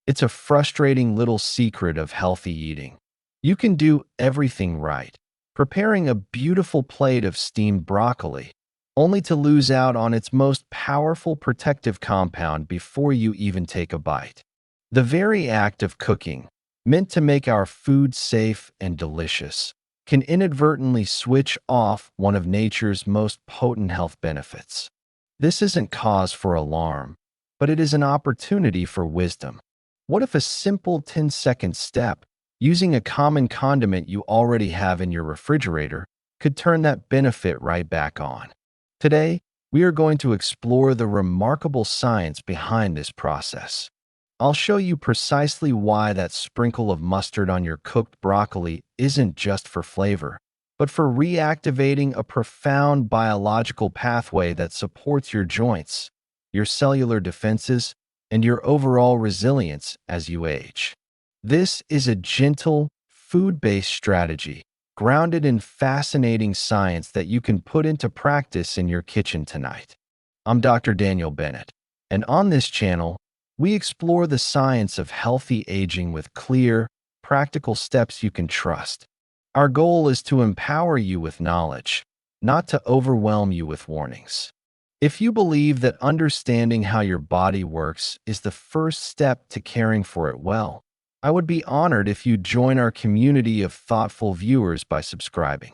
It's a frustrating little secret of healthy eating. You can do everything right, preparing a beautiful plate of steamed broccoli, only to lose out on its most powerful protective compound before you even take a bite. The very act of cooking, meant to make our food safe and delicious, can inadvertently switch off one of nature's most potent health benefits. This isn't cause for alarm, but it is an opportunity for wisdom. What if a simple 10-second step, using a common condiment you already have in your refrigerator, could turn that benefit right back on? Today, we are going to explore the remarkable science behind this process. I'll show you precisely why that sprinkle of mustard on your cooked broccoli isn't just for flavor, but for reactivating a profound biological pathway that supports your joints, your cellular defenses, and your overall resilience as you age. This is a gentle, food-based strategy grounded in fascinating science that you can put into practice in your kitchen tonight. I'm Dr. Daniel Bennett, and on this channel, we explore the science of healthy aging with clear, practical steps you can trust. Our goal is to empower you with knowledge, not to overwhelm you with warnings. If you believe that understanding how your body works is the first step to caring for it well, I would be honored if you join our community of thoughtful viewers by subscribing.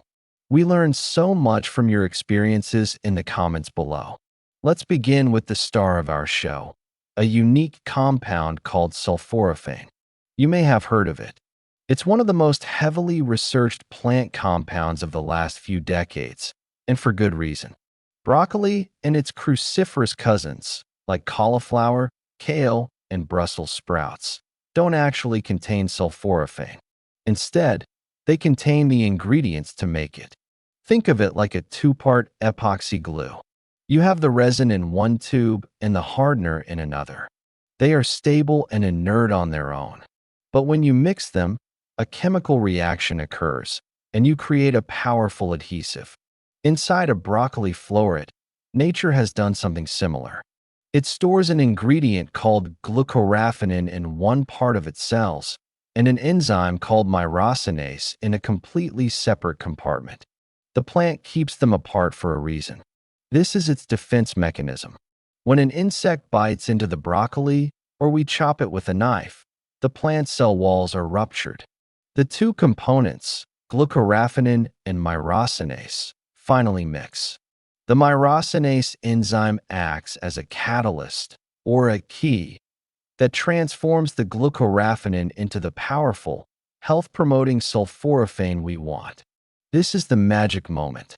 We learn so much from your experiences in the comments below. Let's begin with the star of our show, a unique compound called sulforaphane. You may have heard of it. It's one of the most heavily researched plant compounds of the last few decades, and for good reason. Broccoli and its cruciferous cousins, like cauliflower, kale, and Brussels sprouts, don't actually contain sulforaphane. Instead, they contain the ingredients to make it. Think of it like a two-part epoxy glue. You have the resin in one tube and the hardener in another. They are stable and inert on their own. But when you mix them, a chemical reaction occurs, and you create a powerful adhesive. Inside a broccoli floret, nature has done something similar. It stores an ingredient called glucoraphanin in one part of its cells, and an enzyme called myrosinase in a completely separate compartment. The plant keeps them apart for a reason. This is its defense mechanism. When an insect bites into the broccoli, or we chop it with a knife, the plant cell walls are ruptured. The two components, glucoraphanin and myrosinase, finally mix. The myrosinase enzyme acts as a catalyst, or a key, that transforms the glucoraphanin into the powerful, health-promoting sulforaphane we want. This is the magic moment.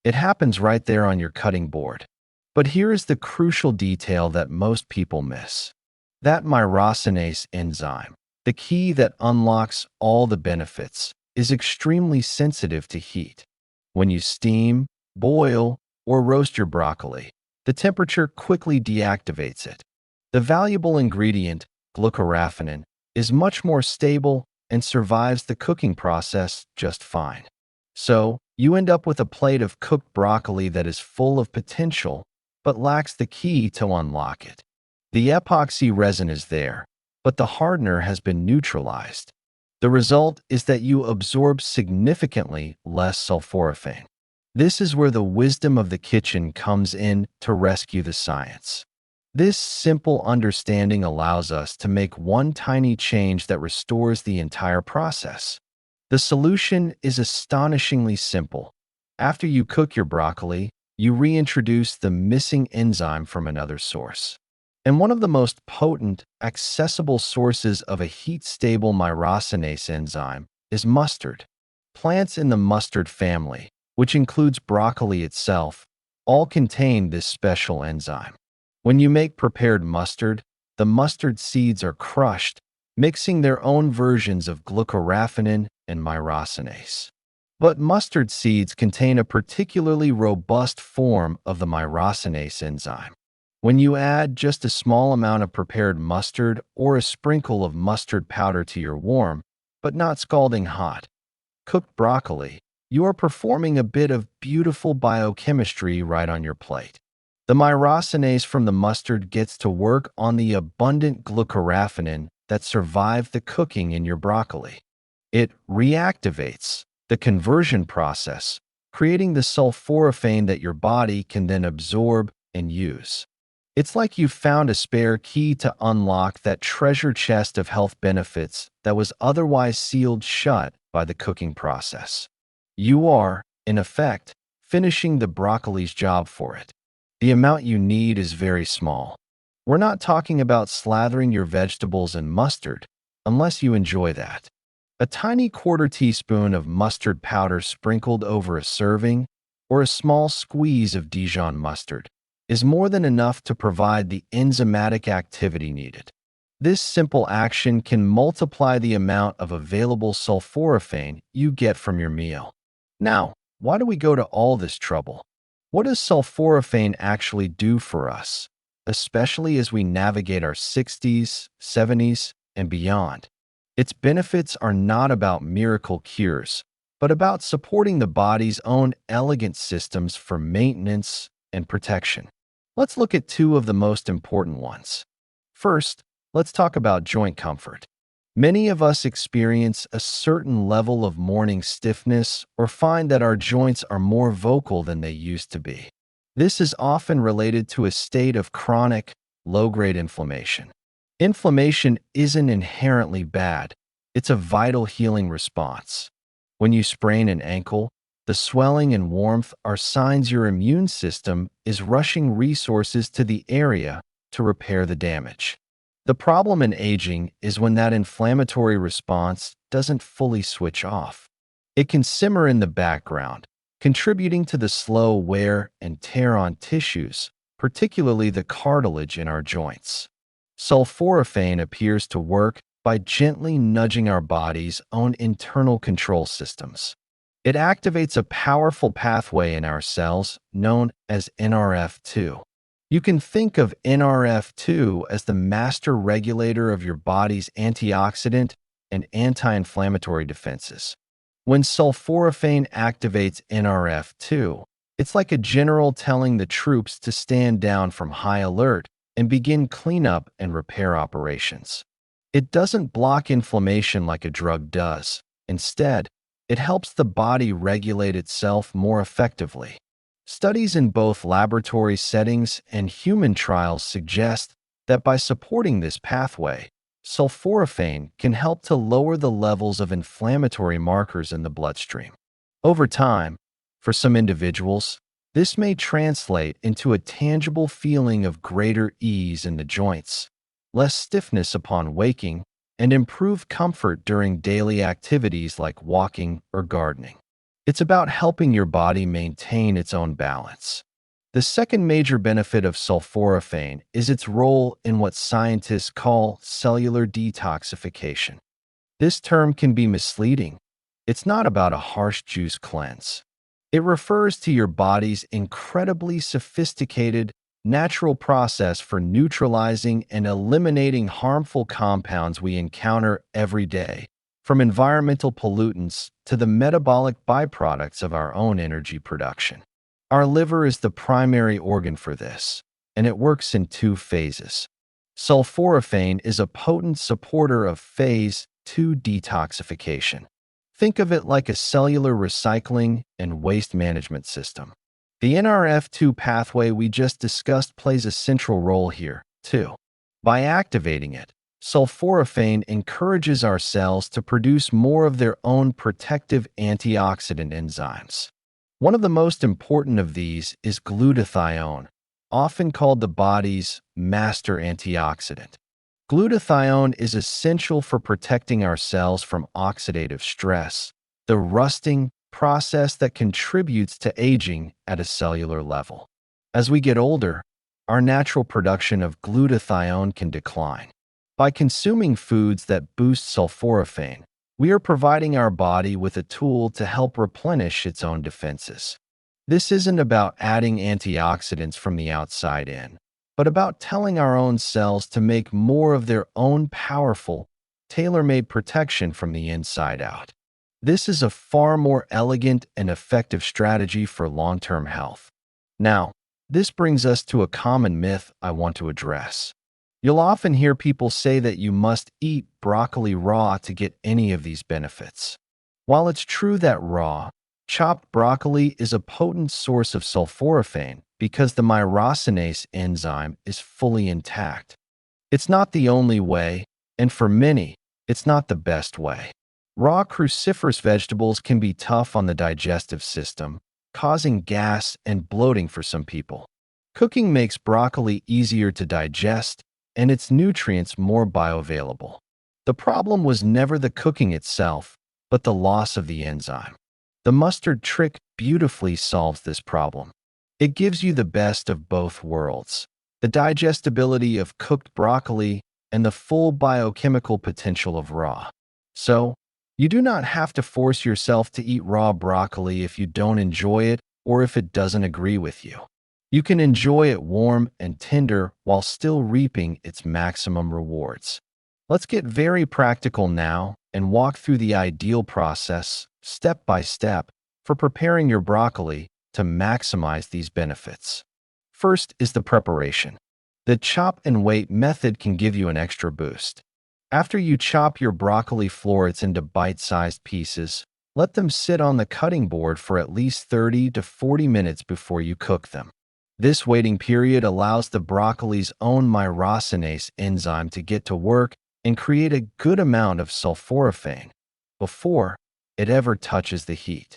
It happens right there on your cutting board. But here is the crucial detail that most people miss. That myrosinase enzyme, the key that unlocks all the benefits, is extremely sensitive to heat. When you steam, boil, or roast your broccoli, the temperature quickly deactivates it. The valuable ingredient, glucoraphanin, is much more stable and survives the cooking process just fine. So, you end up with a plate of cooked broccoli that is full of potential, but lacks the key to unlock it. The epoxy resin is there, but the hardener has been neutralized. The result is that you absorb significantly less sulforaphane. This is where the wisdom of the kitchen comes in to rescue the science. This simple understanding allows us to make one tiny change that restores the entire process. The solution is astonishingly simple. After you cook your broccoli, you reintroduce the missing enzyme from another source. And one of the most potent, accessible sources of a heat-stable myrosinase enzyme is mustard. Plants in the mustard family, which includes broccoli itself, all contain this special enzyme. When you make prepared mustard, the mustard seeds are crushed, mixing their own versions of glucoraphanin and myrosinase. But mustard seeds contain a particularly robust form of the myrosinase enzyme. When you add just a small amount of prepared mustard or a sprinkle of mustard powder to your warm, but not scalding hot, cooked broccoli, you are performing a bit of beautiful biochemistry right on your plate. The myrosinase from the mustard gets to work on the abundant glucoraphanin that survive the cooking in your broccoli. It reactivates the conversion process, creating the sulforaphane that your body can then absorb and use. It's like you found a spare key to unlock that treasure chest of health benefits that was otherwise sealed shut by the cooking process. You are, in effect, finishing the broccoli's job for it. The amount you need is very small. We're not talking about slathering your vegetables in mustard, unless you enjoy that. A tiny quarter teaspoon of mustard powder sprinkled over a serving, or a small squeeze of Dijon mustard, is more than enough to provide the enzymatic activity needed. This simple action can multiply the amount of available sulforaphane you get from your meal. Now, why do we go to all this trouble? What does sulforaphane actually do for us, especially as we navigate our 60s, 70s, and beyond? Its benefits are not about miracle cures, but about supporting the body's own elegant systems for maintenance and protection. Let's look at two of the most important ones. First, let's talk about joint comfort. Many of us experience a certain level of morning stiffness or find that our joints are more vocal than they used to be. This is often related to a state of chronic, low-grade inflammation. Inflammation isn't inherently bad. It's a vital healing response. When you sprain an ankle, the swelling and warmth are signs your immune system is rushing resources to the area to repair the damage. The problem in aging is when that inflammatory response doesn't fully switch off. It can simmer in the background, contributing to the slow wear and tear on tissues, particularly the cartilage in our joints. Sulforaphane appears to work by gently nudging our body's own internal control systems. It activates a powerful pathway in our cells known as NRF2. You can think of NRF2 as the master regulator of your body's antioxidant and anti-inflammatory defenses. When sulforaphane activates NRF2, it's like a general telling the troops to stand down from high alert and begin cleanup and repair operations. It doesn't block inflammation like a drug does. Instead, it helps the body regulate itself more effectively. Studies in both laboratory settings and human trials suggest that by supporting this pathway, sulforaphane can help to lower the levels of inflammatory markers in the bloodstream. Over time, for some individuals, this may translate into a tangible feeling of greater ease in the joints, less stiffness upon waking, and improved comfort during daily activities like walking or gardening. It's about helping your body maintain its own balance. The second major benefit of sulforaphane is its role in what scientists call cellular detoxification. This term can be misleading. It's not about a harsh juice cleanse. It refers to your body's incredibly sophisticated, natural process for neutralizing and eliminating harmful compounds we encounter every day, from environmental pollutants to the metabolic byproducts of our own energy production. Our liver is the primary organ for this, and it works in two phases. Sulforaphane is a potent supporter of phase 2 detoxification. Think of it like a cellular recycling and waste management system. The NRF2 pathway we just discussed plays a central role here, too. By activating it, sulforaphane encourages our cells to produce more of their own protective antioxidant enzymes. One of the most important of these is glutathione, often called the body's master antioxidant. Glutathione is essential for protecting our cells from oxidative stress, the rusting process that contributes to aging at a cellular level. As we get older, our natural production of glutathione can decline. By consuming foods that boost sulforaphane, we are providing our body with a tool to help replenish its own defenses. This isn't about adding antioxidants from the outside in, but about telling our own cells to make more of their own powerful, tailor-made protection from the inside out. This is a far more elegant and effective strategy for long-term health. Now, this brings us to a common myth I want to address. You'll often hear people say that you must eat broccoli raw to get any of these benefits. While it's true that raw, chopped broccoli is a potent source of sulforaphane because the myrosinase enzyme is fully intact, it's not the only way, and for many, it's not the best way. Raw cruciferous vegetables can be tough on the digestive system, causing gas and bloating for some people. Cooking makes broccoli easier to digest and its nutrients more bioavailable. The problem was never the cooking itself, but the loss of the enzyme. The mustard trick beautifully solves this problem. It gives you the best of both worlds, the digestibility of cooked broccoli and the full biochemical potential of raw. So, you do not have to force yourself to eat raw broccoli if you don't enjoy it or if it doesn't agree with you. You can enjoy it warm and tender while still reaping its maximum rewards. Let's get very practical now and walk through the ideal process, step by step, for preparing your broccoli to maximize these benefits. First is the preparation. The chop and wait method can give you an extra boost. After you chop your broccoli florets into bite-sized pieces, let them sit on the cutting board for at least 30 to 40 minutes before you cook them. This waiting period allows the broccoli's own myrosinase enzyme to get to work and create a good amount of sulforaphane before it ever touches the heat.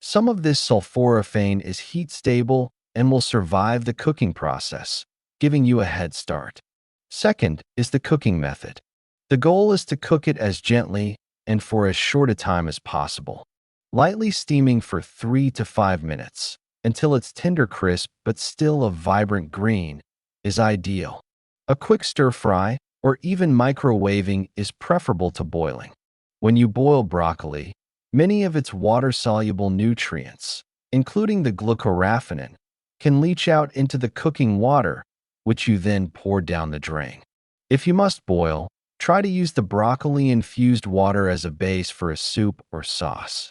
Some of this sulforaphane is heat-stable and will survive the cooking process, giving you a head start. Second is the cooking method. The goal is to cook it as gently and for as short a time as possible, lightly steaming for 3 to 5 minutes until it's tender crisp but still a vibrant green is ideal. A quick stir fry or even microwaving is preferable to boiling. When you boil broccoli, many of its water-soluble nutrients, including the glucoraphanin, can leach out into the cooking water, which you then pour down the drain. If you must boil, try to use the broccoli-infused water as a base for a soup or sauce.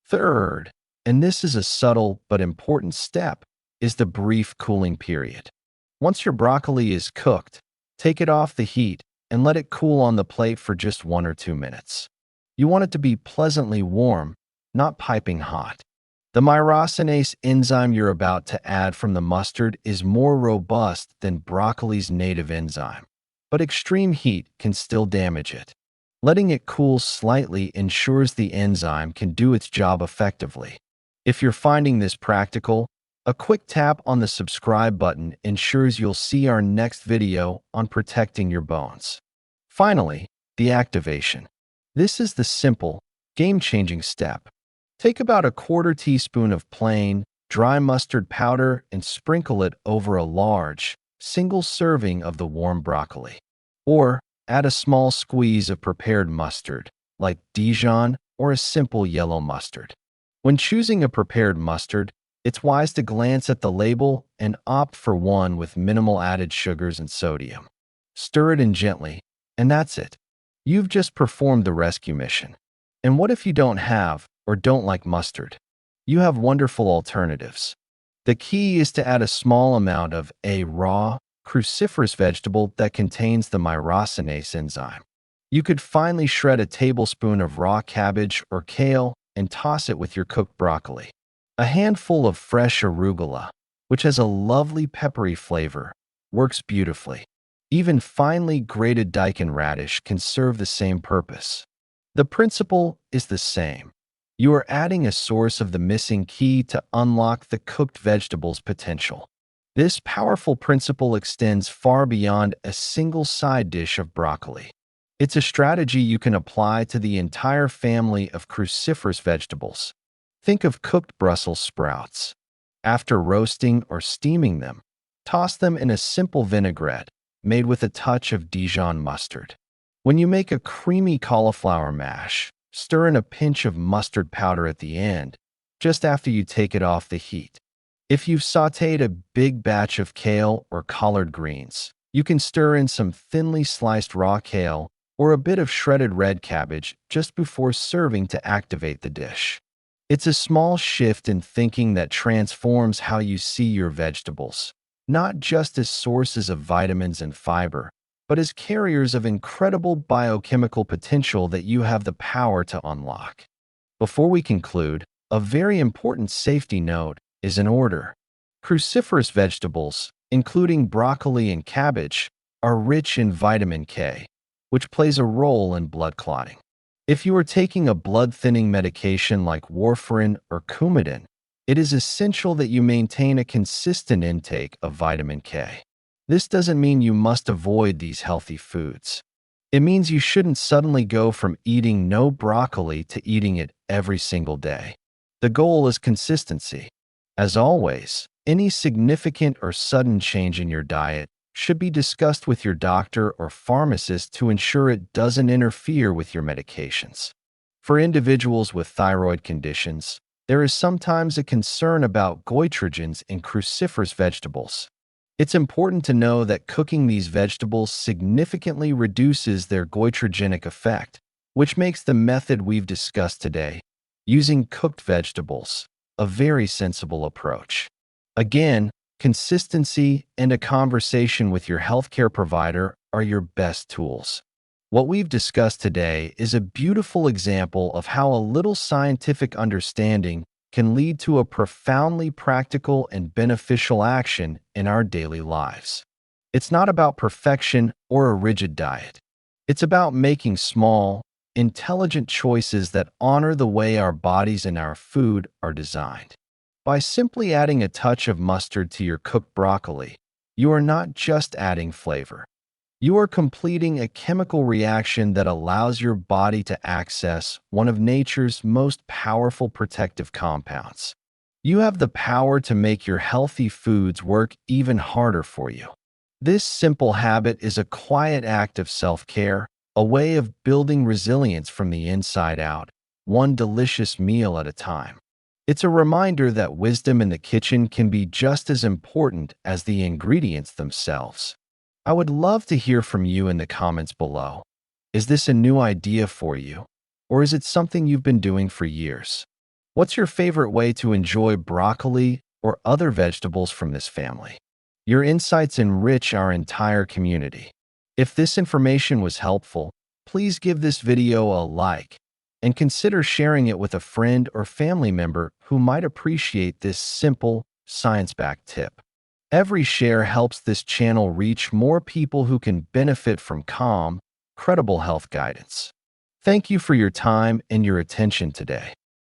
Third, and this is a subtle but important step, is the brief cooling period. Once your broccoli is cooked, take it off the heat and let it cool on the plate for just 1 or 2 minutes. You want it to be pleasantly warm, not piping hot. The myrosinase enzyme you're about to add from the mustard is more robust than broccoli's native enzyme, but extreme heat can still damage it. Letting it cool slightly ensures the enzyme can do its job effectively. If you're finding this practical, a quick tap on the subscribe button ensures you'll see our next video on protecting your bones. Finally, the activation. This is the simple, game-changing step. Take about a 1/4 teaspoon of plain, dry mustard powder and sprinkle it over a large, single serving of the warm broccoli. Or add a small squeeze of prepared mustard, like Dijon or a simple yellow mustard. When choosing a prepared mustard, it's wise to glance at the label and opt for one with minimal added sugars and sodium. Stir it in gently, and that's it. You've just performed the rescue mission. And what if you don't have or don't like mustard? You have wonderful alternatives. The key is to add a small amount of a raw, cruciferous vegetable that contains the myrosinase enzyme. You could finely shred a tablespoon of raw cabbage or kale and toss it with your cooked broccoli. A handful of fresh arugula, which has a lovely peppery flavor, works beautifully. Even finely grated daikon radish can serve the same purpose. The principle is the same. You are adding a source of the missing key to unlock the cooked vegetable's potential. This powerful principle extends far beyond a single side dish of broccoli. It's a strategy you can apply to the entire family of cruciferous vegetables. Think of cooked Brussels sprouts. After roasting or steaming them, toss them in a simple vinaigrette made with a touch of Dijon mustard. When you make a creamy cauliflower mash, stir in a pinch of mustard powder at the end, just after you take it off the heat. If you've sautéed a big batch of kale or collard greens, you can stir in some thinly sliced raw kale or a bit of shredded red cabbage just before serving to activate the dish. It's a small shift in thinking that transforms how you see your vegetables, not just as sources of vitamins and fiber, but as carriers of incredible biochemical potential that you have the power to unlock. Before we conclude, a very important safety note is in order. Cruciferous vegetables, including broccoli and cabbage, are rich in vitamin K, which plays a role in blood clotting. If you are taking a blood-thinning medication like warfarin or Coumadin, it is essential that you maintain a consistent intake of vitamin K. This doesn't mean you must avoid these healthy foods. It means you shouldn't suddenly go from eating no broccoli to eating it every single day. The goal is consistency. As always, any significant or sudden change in your diet should be discussed with your doctor or pharmacist to ensure it doesn't interfere with your medications. For individuals with thyroid conditions, there is sometimes a concern about goitrogens in cruciferous vegetables. It's important to know that cooking these vegetables significantly reduces their goitrogenic effect, which makes the method we've discussed today, using cooked vegetables, a very sensible approach. Again, consistency and a conversation with your healthcare provider are your best tools. What we've discussed today is a beautiful example of how a little scientific understanding can lead to a profoundly practical and beneficial action in our daily lives. It's not about perfection or a rigid diet. It's about making small, intelligent choices that honor the way our bodies and our food are designed. By simply adding a touch of mustard to your cooked broccoli, you are not just adding flavor. You are completing a chemical reaction that allows your body to access one of nature's most powerful protective compounds. You have the power to make your healthy foods work even harder for you. This simple habit is a quiet act of self-care, a way of building resilience from the inside out, one delicious meal at a time. It's a reminder that wisdom in the kitchen can be just as important as the ingredients themselves. I would love to hear from you in the comments below. Is this a new idea for you, or is it something you've been doing for years? What's your favorite way to enjoy broccoli or other vegetables from this family? Your insights enrich our entire community. If this information was helpful, please give this video a like and consider sharing it with a friend or family member who might appreciate this simple, science-backed tip. Every share helps this channel reach more people who can benefit from calm, credible health guidance. Thank you for your time and your attention today.